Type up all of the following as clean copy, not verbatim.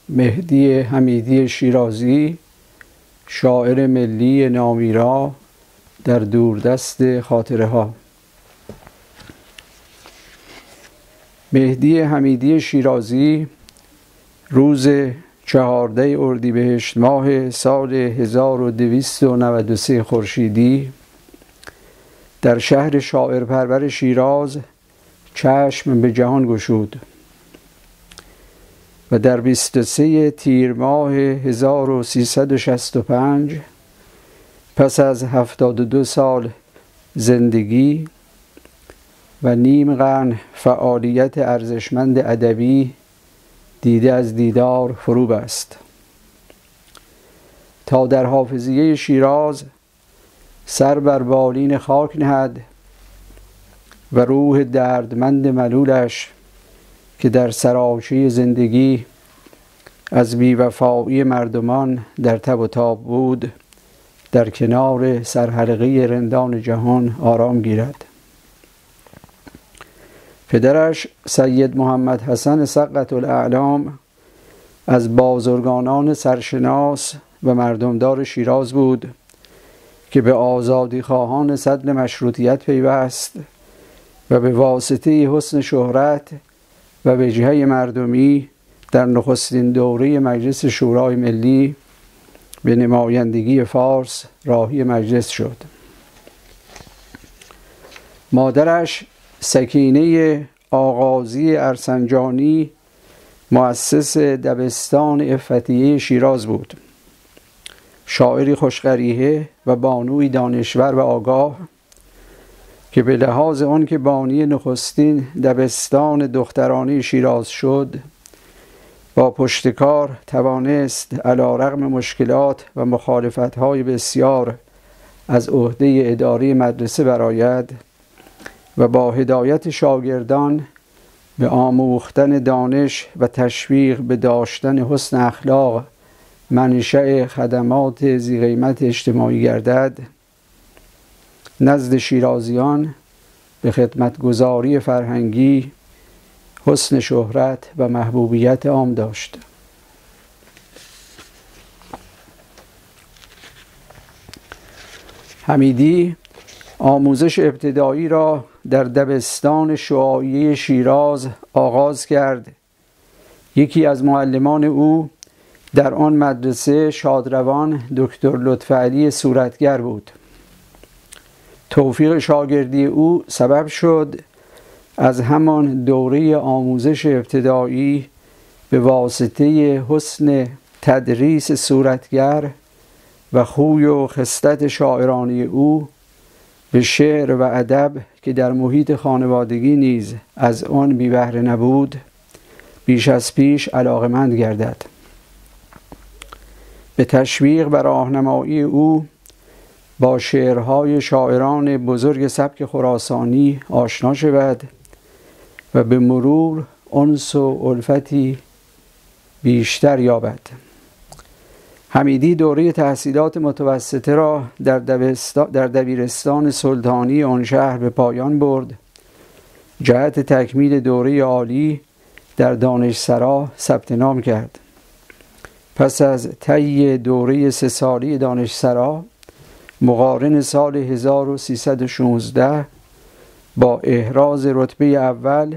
مهدی حمیدی شیرازی، شاعر ملی نامیرا در دوردست خاطره ها. مهدی حمیدی شیرازی روز 14 اردیبهشت ماه سال 1293 خورشیدی در شهر شاعرپرور شیراز چشم به جهان گشود و در 23 تیر ماه 1365 پس از 72 سال زندگی و نیم قرن فعالیت ارزشمند ادبی دیده از دیدار فرو بست تا در حافظیه شیراز سر بر بالین خاک نهد و روح دردمند ملولش که در سراشی زندگی از بی‌وفایی مردمان در تب و تاب بود در کنار سرحلقه رندان جهان آرام گیرد. پدرش سید محمد حسن سقط الاعلام از بازرگانان سرشناس و مردمدار شیراز بود که به آزادی خواهان صدر مشروطیت پیوست و به واسطه حسن شهرت و وجهه مردمی در نخستین دوره مجلس شورای ملی به نمایندگی فارس راهی مجلس شد. مادرش سکینه آغازی ارسنجانی مؤسس دبستان عفتیه شیراز بود، شاعری خوشقریحه و بانوی دانشور و آگاه که به لحاظ آن که بانی نخستین دبستان دخترانه شیراز شد با پشتکار توانست علیرغم مشکلات و مخالفت‌های بسیار از عهده اداره مدرسه برآید و با هدایت شاگردان به آموختن دانش و تشویق به داشتن حسن اخلاق منشأ خدمات ذی‌قیمت اجتماعی گردد، نزد شیرازیان به خدمتگزاری فرهنگی، حسن شهرت و محبوبیت عام داشت. حمیدی آموزش ابتدایی را در دبستان شعاعیه شیراز آغاز کرد. یکی از معلمان او در آن مدرسه شادروان دکتر لطفعلی صورتگر بود. توفیق شاگردی او سبب شد از همان دوره آموزش ابتدایی به واسطه حسن تدریس صورتگر و خوی و خصلت شاعرانه او به شعر و ادب که در محیط خانوادگی نیز از آن بی بهره نبود بیش از پیش علاقه‌مند گردد. به تشویق و راهنمایی او با شعرهای شاعران بزرگ سبک خراسانی آشنا شود و به مرور انس و الفتی بیشتر یابد. حمیدی دوره تحصیلات متوسطه را در دبیرستان سلطانی آن شهر به پایان برد. جهت تکمیل دوره عالی در دانشسرا ثبت نام کرد. پس از طی دوره 3 ساله دانشسرا مقارن سال 1316 با احراز رتبه اول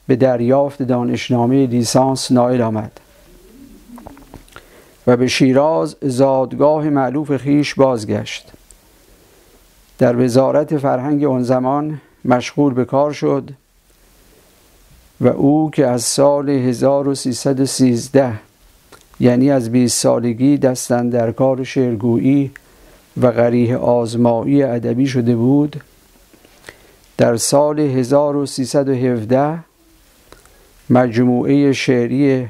به دریافت دانشنامه لیسانس نائل آمد و به شیراز زادگاه مألوف خویش بازگشت. در وزارت فرهنگ آن زمان مشغول به کار شد و او که از سال 1313 یعنی از 20 سالگی دست اندر کار شعرگویی و قریح آزمایی ادبی شده بود، در سال 1317 مجموعه شعری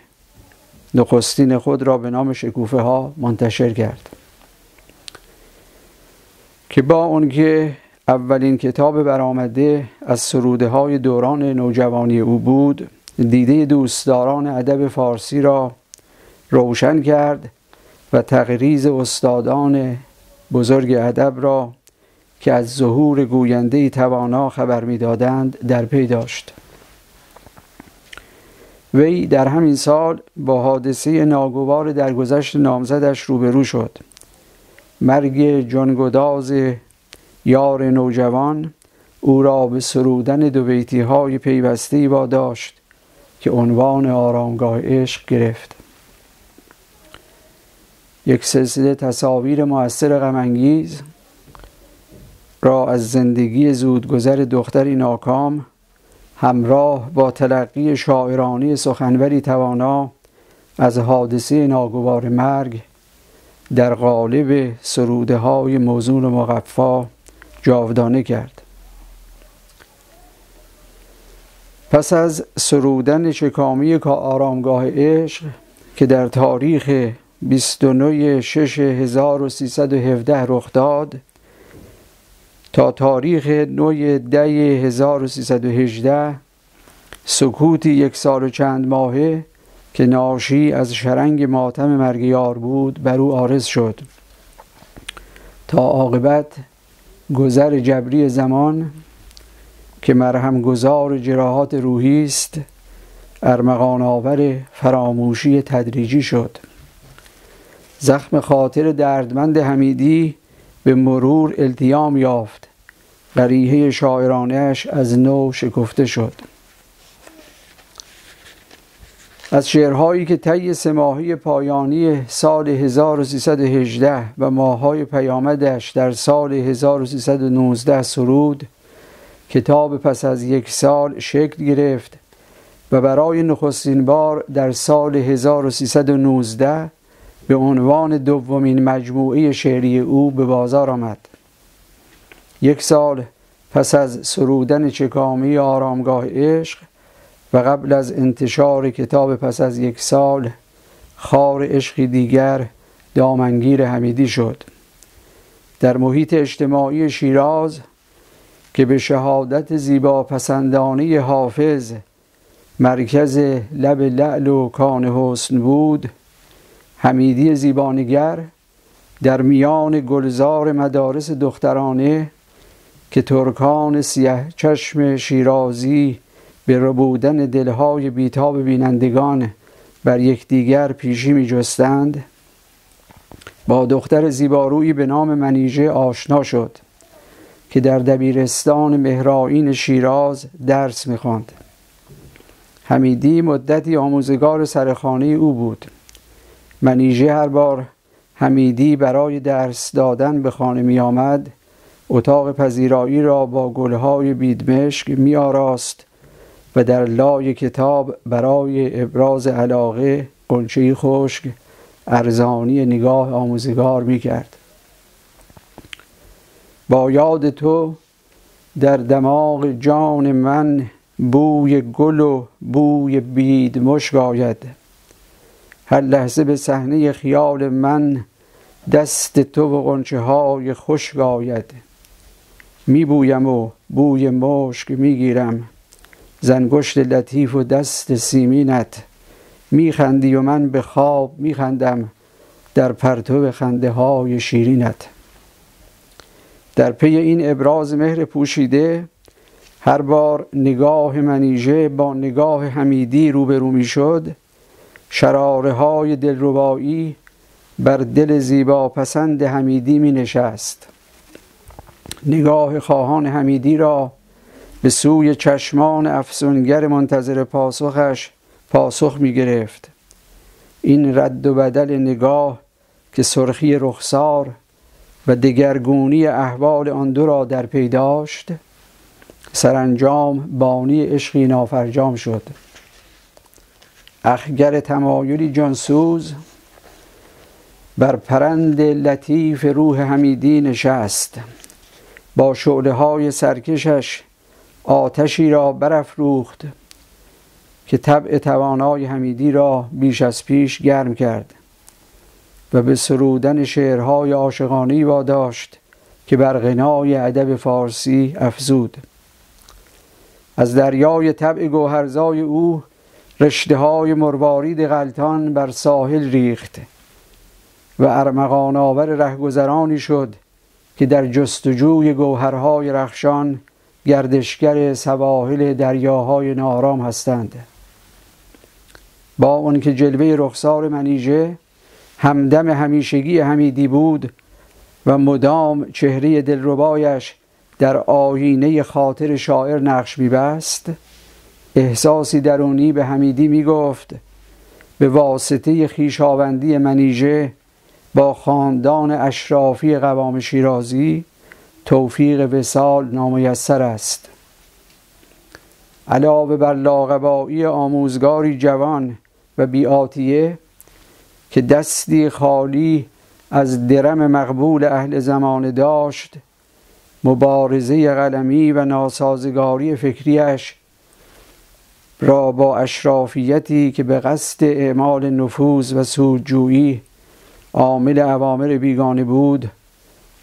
نخستین خود را به نام شکوفه ها منتشر کرد که با آنکه اولین کتاب برآمده از سروده های دوران نوجوانی او بود، دیده دوستداران ادب فارسی را روشن کرد و تقریض استادان بزرگ ادب را که از ظهور گوینده توانا خبر می‌دادند در پی داشت. وی در همین سال با حادثه ناگوار درگذشت نامزدش روبرو شد. مرگ جانگداز یار نوجوان او را به سرودن دو بیتی‌های پیوسته‌ای واداشت که عنوان آرامگاه عشق گرفت. یک سلسله تصاویر مؤثر غم‌انگیز را از زندگی زودگذر دختری ناکام همراه با تلقی شاعرانه سخنوری توانا از حادثه ناگوار مرگ در قالب سروده‌های موزون و مقفا جاودانه کرد. پس از سرودن شکامی آرامگاه عشق که در تاریخ 29/6/1317 رخ داد تا تاریخ 9/10/1318 سکوتی 1 سال و چند ماهه که ناشی از شرنگ ماتم مرگ یار بود بر او عارض شد تا عاقبت گذر جبری زمان که مرهم گذار جراحات روحی است ارمغان آور فراموشی تدریجی شد. زخم خاطر دردمند حمیدی به مرور التیام یافت، قریحه شاعرانه‌اش از نو شکفته شد. از شعرهایی که طی 3 ماهه پایانی سال 1318 و ماه‌های پیامدش در سال 1319 سرود، کتاب پس از 1 سال شکل گرفت و برای نخستین بار در سال 1319 به عنوان دومین مجموعه شعری او به بازار آمد. 1 سال پس از سرودن چکامی آرامگاه عشق و قبل از انتشار کتاب پس از 1 سال، خار عشقی دیگر دامنگیر حمیدی شد. در محیط اجتماعی شیراز که به شهادت زیبا پسندانه حافظ مرکز لب لعل و کان حسن بود، حمیدی زیبانگر در میان گلزار مدارس دخترانه که ترکان سیه چشم شیرازی به ربودن دلهای بیتاب بینندگان بر یکدیگر پیشی می جستند، با دختر زیبارویی به نام منیژه آشنا شد که در دبیرستان مهرآیین شیراز درس می خواند. حمیدی مدتی آموزگار سرخانه او بود. منیژه هر بار حمیدی برای درس دادن به خانه می آمد، اتاق پذیرایی را با گلهای بیدمشک می آراست و در لای کتاب برای ابراز علاقه غنچه‌ای خشک ارزانی نگاه آموزگار می کرد. با یاد تو در دماغ جان من بوی گل و بوی بید مشک آید، هر لحظه به صحنه خیال من دست تو و غنچه های خشک آید. می بویم و بوی مشک می گیرم ز انگشت لطیف و دست سیمینت، می خندی و من به خواب می خندم در پرتو خنده های شیرینت. در پی این ابراز مهر پوشیده هر بار نگاه منیژه با نگاه حمیدی روبرو می شد، شراره های دلربایی بر دل زیبا پسند حمیدی می نشست. نگاه خواهان حمیدی را به سوی چشمان افسونگر منتظر پاسخش پاسخ می گرفت. این رد و بدل نگاه که سرخی رخسار و دگرگونی احوال آن دو را در پی داشت، سرانجام بانی عشقی نافرجام شد. اخگر تمایلی جانسوز بر پرند لطیف روح حمیدی نشست، با شعله های سرکشش آتشی را برافروخت که طبع توانای حمیدی را بیش از پیش گرم کرد و به سرودن شعرهای عاشقانه‌ای واداشت که بر غنای ادب فارسی افزود. از دریای طبع گوهرزای او رشته‌های مروارید غلطان بر ساحل ریخت و ارمغان آور رهگذرانی شد که در جستجوی گوهرهای رخشان گردشگر سواحل دریاهای ناآرام هستند. با اون که جلوه رخسار منیژه همدم همیشگی حمیدی بود و مدام چهره دلربایش در آیینه خاطر شاعر نقش می‌بست، احساسی درونی به حمیدی می‌گفت به واسطه خویشاوندی منیژه با خاندان اشرافی قوام شیرازی توفیق وصال نامیسر است. علاوه بر لاقبایی آموزگاری جوان و بی‌آتیه که دستی خالی از درم مقبول اهل زمان داشت، مبارزه قلمی و ناسازگاری فکریش را با اشرافیتی که به قصد اعمال نفوذ و سودجویی عامل اوامر بیگانه بود،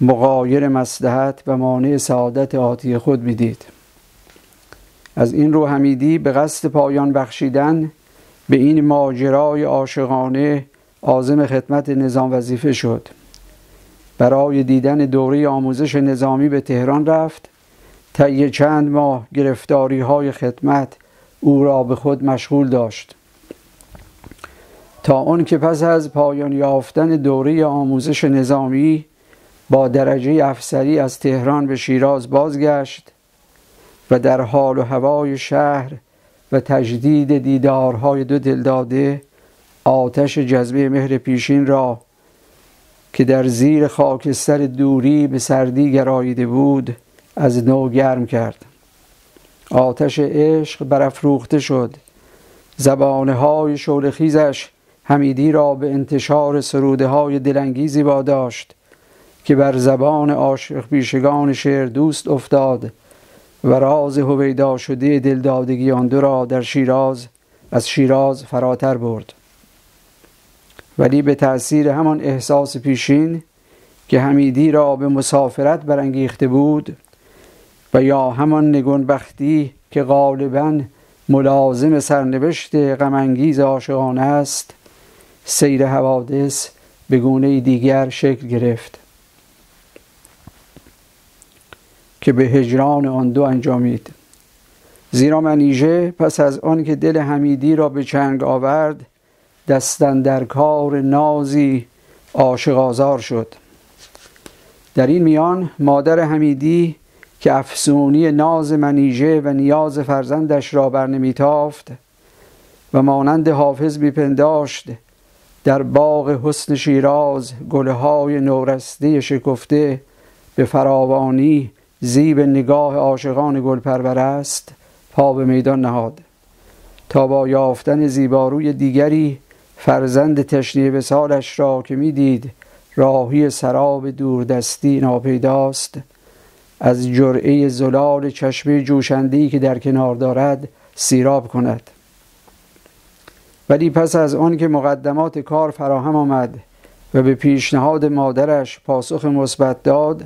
مغایر مصلحت و مانع سعادت آتی خود می‌دید. از این رو حمیدی به قصد پایان بخشیدن به این ماجرای عاشقانه عازم خدمت نظام وظیفه شد. برای دیدن دوره آموزش نظامی به تهران رفت. طی چند ماه گرفتاری‌های خدمت او را به خود مشغول داشت، تا آن که پس از پایان یافتن دوره آموزش نظامی با درجه افسری از تهران به شیراز بازگشت و در حال و هوای شهر و تجدید دیدارهای دو دلداده آتش جذبه مهر پیشین را که در زیر خاکستر دوری به سردی گراییده بود از نو گرم کرد. آتش عشق برافروخته شد. زبانه‌های شعله‌خیزش حمیدی را به انتشار سروده‌های دلانگیزی واداشت که بر زبان عاشق پیشگان شعر دوست افتاد و راز هویدا شده دلدادگی آن دو را از شیراز فراتر برد. ولی به تأثیر همان احساس پیشین که حمیدی را به مسافرت برانگیخته بود و یا همان نگونبختی که غالباً ملازم سرنوشت غم‌انگیز عاشقانه است، سیر حوادث به گونه دیگر شکل گرفت که به هجران آن دو انجامید. زیرا منیژه پس از آن که دل حمیدی را به چنگ آورد، دستن در کار نازی عاشق‌آزار شد. در این میان مادر حمیدی که افسونی ناز منیژه و نیاز فرزندش را برنمیتافت و مانند حافظ میپنداشت در باغ حسن شیراز گلهای نورسته شکفته به فراوانی زیب نگاه عاشقان گلپرور است، پا به میدان نهاد تا با یافتن زیباروی دیگری فرزند تشنه وصالش را که میدید راهی سراب دوردستی ناپیداست، از جرعه زلال چشمه جوشنده‌ای که در کنار دارد سیراب کند. ولی پس از آن که مقدمات کار فراهم آمد و به پیشنهاد مادرش پاسخ مثبت داد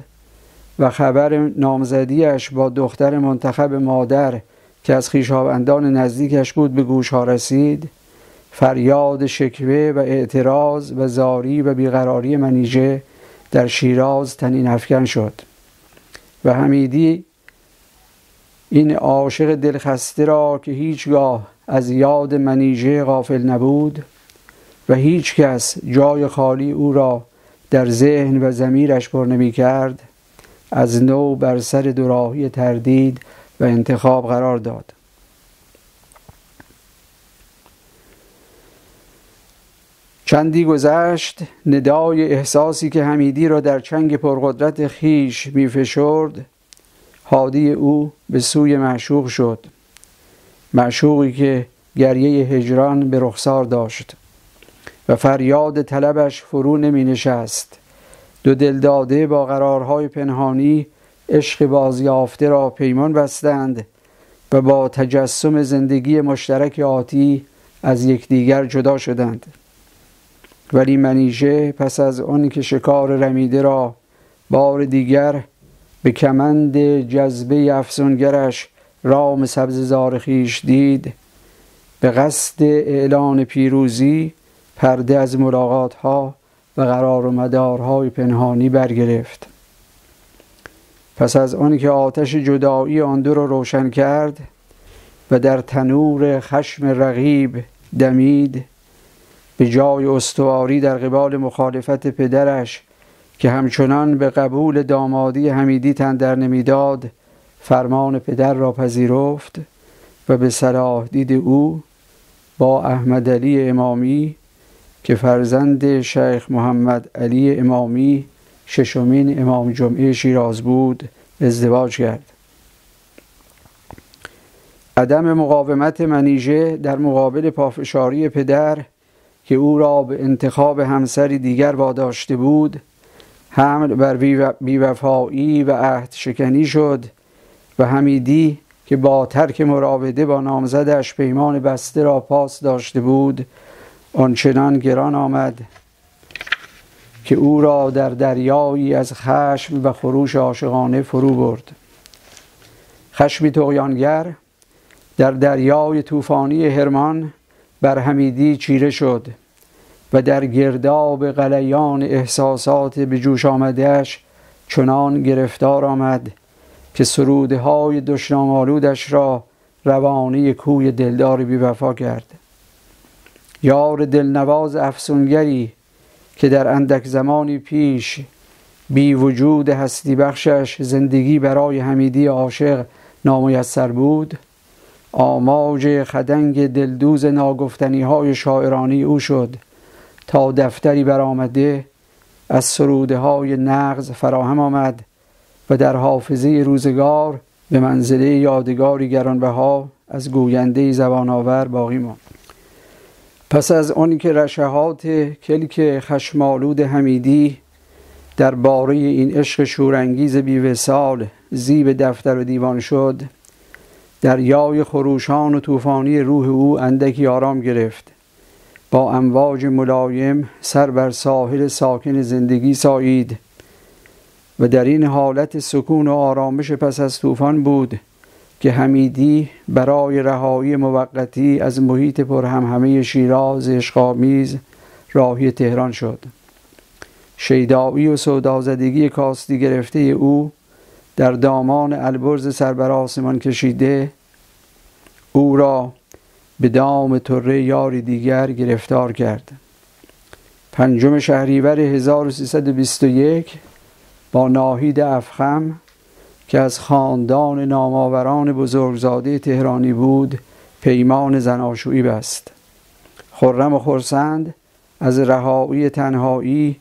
و خبر نامزدیش با دختر منتخب مادر که از خویشاوندان نزدیکش بود به گوشها رسید، فریاد شکوه و اعتراض و زاری و بیقراری منیژه در شیراز طنین افکن شد و حمیدی این عاشق دلخسته را که هیچگاه از یاد منیژه غافل نبود و هیچ کس جای خالی او را در ذهن و ضمیرش پر نمی کرد، از نو بر سر دوراهی تردید و انتخاب قرار داد. چندی گذشت، ندای احساسی که حمیدی را در چنگ پرقدرت خیش می‌فشرد هادی او به سوی معشوق شد، معشوقی که گریه هجران به رخسار داشت و فریاد طلبش فرو نمی نشست. دو دلداده با قرارهای پنهانی عشق بازیافته را پیمان بستند و با تجسم زندگی مشترک آتی از یکدیگر جدا شدند. ولی منیژه پس از آن که شکار رمیده را بار دیگر به کمند جذبه افسونگرش رام سبززار خویش دید، به قصد اعلان پیروزی پرده از ملاقات‌ها و قرار و مدارهای پنهانی برگرفت. پس از آن که آتش جدایی آن دو را روشن کرد و در تنور خشم رقیب دمید به جای استواری در قبال مخالفت پدرش که همچنان به قبول دامادی حمیدی تن در نمیداد، فرمان پدر را پذیرفت و به صلاح دید او با احمد علی امامی که فرزند شیخ محمد علی امامی ششمین امام جمعه شیراز بود ازدواج کرد. عدم مقاومت منیژه در مقابل پافشاری پدر که او را به انتخاب همسری دیگر واداشته بود، حمل بر بیوفایی و عهد شکنی شد و حمیدی که با ترک مراوده با نامزدش پیمان بسته را پاس داشته بود، آنچنان گران آمد که او را در دریایی از خشم و خروش عاشقانه فرو برد. خشمی طغیانگر در دریای طوفانی حرمان بر حمیدی چیره شد و در گرداب غلیان احساسات به جوش آمدهش چنان گرفتار آمد که سرودهای دشنام‌آلودش را روانه کوی دلدار بی‌وفا کرد. یار دلنواز افسونگری که در اندک زمانی پیش بی وجود هستی بخشش زندگی برای حمیدی عاشق نامیسر بود، آماج خدنگ دلدوز ناگفتنی های شاعرانی او شد تا دفتری برآمده از سروده های نغز فراهم آمد و در حافظه روزگار به منزله یادگاری گرانبها از گوینده زبان آور باقی ماند. پس از آن که رشحات کلک خشمالود حمیدی در باره این عشق شورانگیز بی‌وصال زیب دفتر و دیوان شد، دریای خروشان و طوفانی روح او اندکی آرام گرفت. با امواج ملایم سر بر ساحل ساکن زندگی سایید و در این حالت سکون و آرامش پس از طوفان بود که حمیدی برای رهایی موقتی از محیط پرهمهمه شیراز عشق‌آمیز راهی تهران شد. شیدایی و سودازدگی کاستی گرفته او در دامان البرز سر بر آسمان کشیده او را به دام طره یاری دیگر گرفتار کرد. 5 شهریور 1321 با ناهید افخم که از خاندان نامآوران بزرگزاده تهرانی بود پیمان زناشویی بست. خرم و خرسند از رهایی تنهایی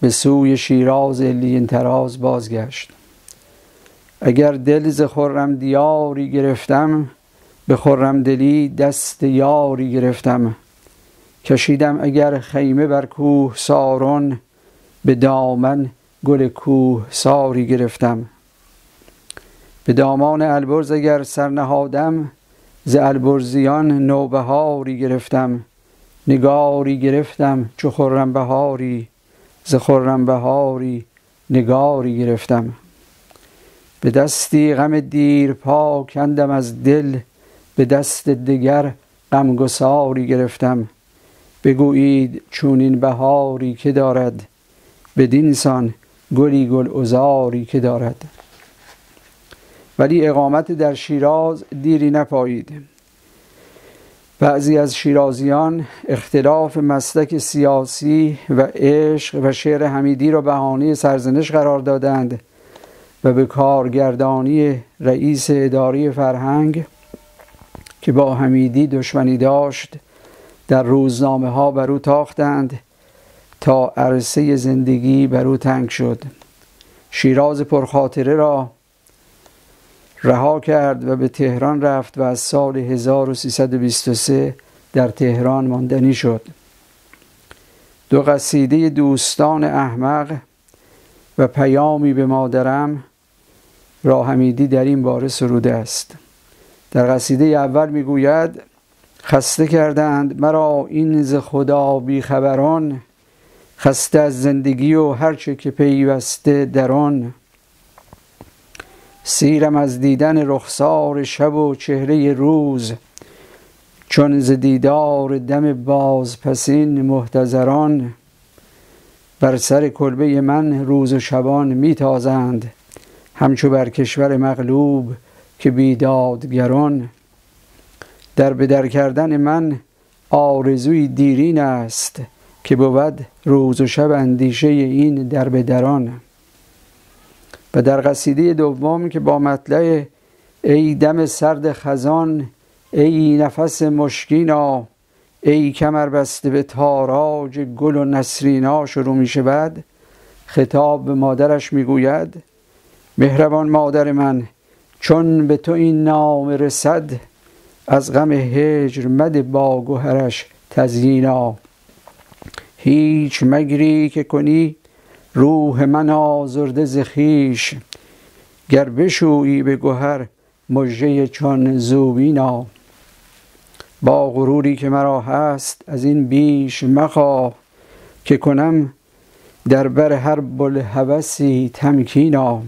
به سوی شیراز علیین طراز بازگشت. اگر دل ز خرم دیاری گرفتم، به خرم دلی دست یاری گرفتم. کشیدم اگر خیمه بر کوه سارون، به دامن گل کوه ساری گرفتم. به دامان البرز اگر سر نهادم، ز البرزیان نوبهاری گرفتم. نگاری گرفتم چو خرم بهاری، ز خرم بهاری نگاری گرفتم. به دستی غم دیر پا کندم از دل، به دست دگر غمگساری گرفتم. بگویید چونین بهاری که دارد، بدین سان گلی گل عذاری که دارد. ولی اقامت در شیراز دیری نپایید. بعضی از شیرازیان اختلاف مسلک سیاسی و عشق و شعر حمیدی را بهانه سرزنش قرار دادند و به کارگردانی رئیس اداره فرهنگ که با حمیدی دشمنی داشت در روزنامه ها بر او تاختند تا عرصه زندگی بر او تنگ شد. شیراز پرخاطره را رها کرد و به تهران رفت و از سال 1323 در تهران ماندنی شد. 2 قصیده دوستان احمق و پیامی به مادرم را حمیدی در این باره سروده است. در قصیده اول میگوید: خسته کردند مرا این ز خدا بیخبران، خسته از زندگی و هرچه که پیوسته در آن. سیرم از دیدن رخسار شب و چهره روز، چون ز دیدار دم بازپسین محتضران. بر سر کلبه من روز و شبان میتازند، همچو بر کشور مغلوب که بیدادگران. در بدر کردن من آرزوی دیرین است، که بود روز و شب اندیشه این در بدران. و در قصیده دوم که با مطلع ای دم سرد خزان، ای نفس مشکینا، ای کمر بسته به تاراج گل و نسرینا شروع می شود، خطاب به مادرش می گوید: مهربان مادر من، چون به تو این نام رسد، از غم هجر مده با گوهرش تزیینا. هیچ مگری که کنی روح من آزرده ز خویش، گر بشویی به گوهر مژه چون زوبینا. با غروری که مرا هست از این بیش مخواه، که کنم در بر هر بوالهوسی تمکینا.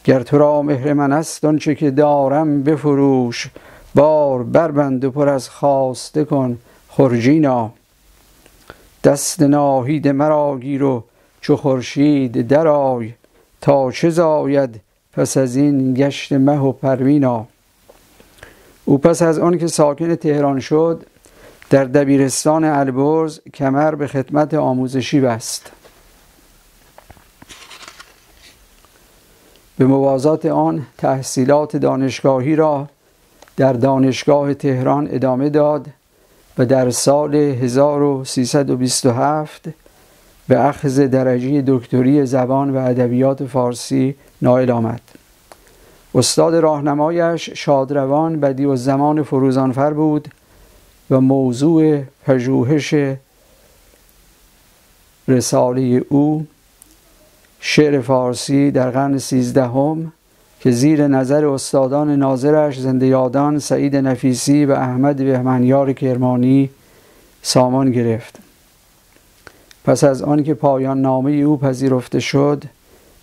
گر تو را مهر من است آنچه که دارم بفروش، بار بربند و پر از خواسته کن خرجینا. دست ناهید مرا گیر و چو خورشید درآی، تا چه زاید پس از این گشت مه و پروینا. او پس از آن که ساکن تهران شد، در دبیرستان البرز کمر به خدمت آموزشی بست. به موازات آن تحصیلات دانشگاهی را در دانشگاه تهران ادامه داد و در سال 1327 به اخذ درجه دکتری زبان و ادبیات فارسی نائل آمد. استاد راهنمایش شادروان بدیع‌الزمان فروزانفر بود و موضوع پژوهش رساله او شعر فارسی در قرن 13 که زیر نظر استادان ناظرش زنده یادان سعید نفیسی و احمد بهمنیار کرمانی سامان گرفت. پس از آن که پایان نامه او پذیرفته شد،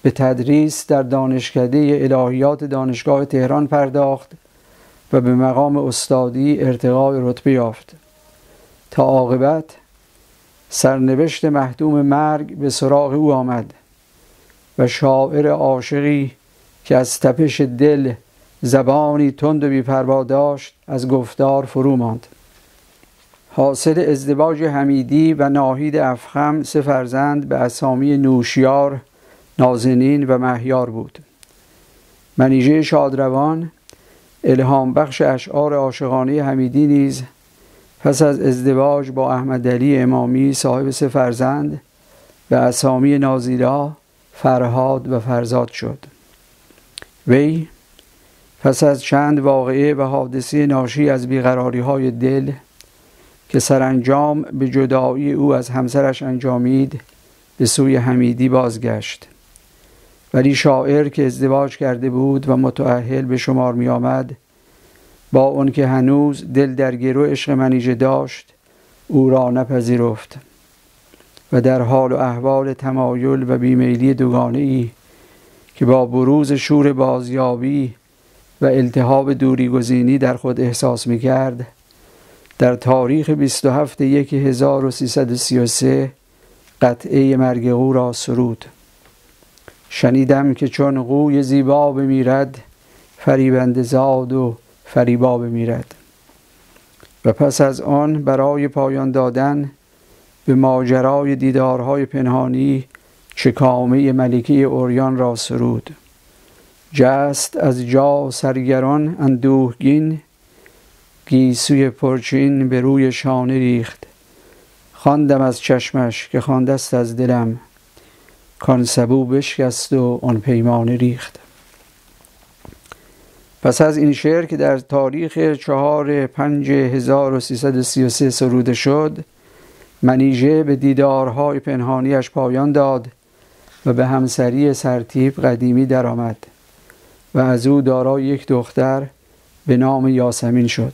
به تدریس در دانشکده الهیات دانشگاه تهران پرداخت و به مقام استادی ارتقای رتبه یافت، تا عاقبت سرنوشت محتوم مرگ به سراغ او آمد و شاعر عاشقی که از تپش دل زبانی تند و بی‌پروا داشت از گفتار فرو ماند. حاصل ازدواج حمیدی و ناهید افخم 3 فرزند به اسامی نوشیار، نازنین و مهیار بود. منیژه شادروان، الهام بخش اشعار عاشقانه حمیدی، نیز پس از ازدواج با احمدعلی امامی صاحب 3 فرزند به اسامی نازیلا، فرهاد و فرزاد شد. وی پس از چند واقعه و حادثه ناشی از بیقراری‌های دل که سرانجام به جدایی او از همسرش انجامید، به سوی حمیدی بازگشت. ولی شاعر که ازدواج کرده بود و متأهل به شمار می آمد، با اون که هنوز دل در گرو عشق منیژه داشت، او را نپذیرفت و در حال و احوال تمایل و بیمیلی دوگانه‌ای که با بروز شور بازیابی و التهاب دوری گزینی در خود احساس می کرد، در تاریخ 27/1/1333 قطعه مرگ او را سرود: شنیدم که چون قوی زیبا بمیرد، فریبنده زاد و فریبا بمیرد. و پس از آن برای پایان دادن به ماجرای دیدارهای پنهانی چکامه ملکه اوریان را سرود: جست از جا سرگران اندوهگین، گیسوی پرچین به روی شانه ریخت. خواندم از چشمش که خواندست از دلم، کان سبو بشکست و آن پیمانه ریخت. پس از این شعر که در تاریخ 4/5/1333 سروده شد، منیژه به دیدارهای پنهانیش پایان داد و به همسری سرتیپ قدیمی درآمد و از او دارای 1 دختر به نام یاسمین شد.